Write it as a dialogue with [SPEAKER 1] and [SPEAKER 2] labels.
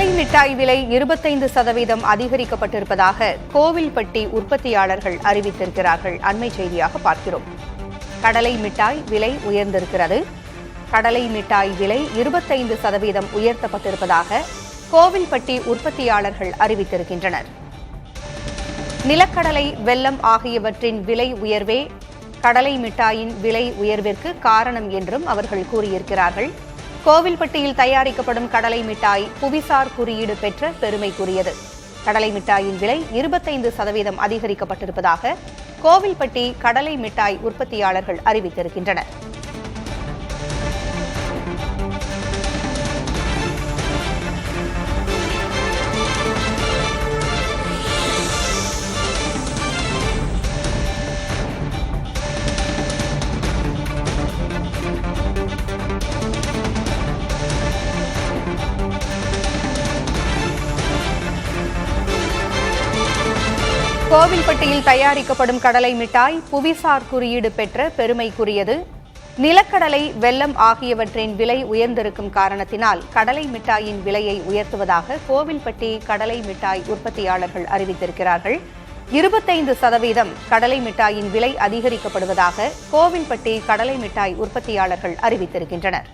[SPEAKER 1] கடலை மிட்டாய் விலை 25% அதிகரிக்கப்பட்டிருப்பதாக கோவில்பட்டி உற்பத்தியாளர்கள் அறிவித்திருக்கிறார்கள். அண்மை செய்தியாக பார்க்கிறோம். கடலை மிட்டாய் விலை உயர்ந்திருக்கிறது. கடலை மிட்டாய் விலை 25% உயர்த்தப்பட்டிருப்பதாக கோவில்பட்டி உற்பத்தியாளர்கள் அறிவித்திருக்கின்றனர். நிலக்கடலை, வெல்லம் ஆகியவற்றின் விலை உயர்வே கடலை மிட்டாயின் விலை உயர்விற்கு காரணம் என்றும் அவர்கள் கூறியிருக்கிறார்கள். கோவில்பட்டியில் தயாரிக்கப்படும் கடலை மிட்டாய் புவிசார் குறியீடு பெற்ற பெருமைக்குரியது. கடலை மிட்டாயின் விலை 25% அதிகரிக்கப்பட்டிருப்பதாக கோவில்பட்டி கடலை மிட்டாய் உற்பத்தியாளர்கள் அறிவித்திருக்கின்றனர். கோவில்பட்டியில் தயாரிக்கப்படும் கடலை மிட்டாய் புவிசார் குறியீடு பெற்ற பெருமைக்குரியது. நிலக்கடலை, வெல்லம் ஆகியவற்றின் விலை உயர்ந்திருக்கும் காரணத்தினால் கடலை மிட்டாயின் விலையை உயர்த்துவதாக கோவில்பட்டி கடலை மிட்டாய் உற்பத்தியாளர்கள் அறிவித்திருக்கிறார்கள். 25% கடலை மிட்டாயின் விலை அதிகரிக்கப்படுவதாக கோவில்பட்டி கடலை மிட்டாய் உற்பத்தியாளர்கள் அறிவித்திருக்கின்றனர்.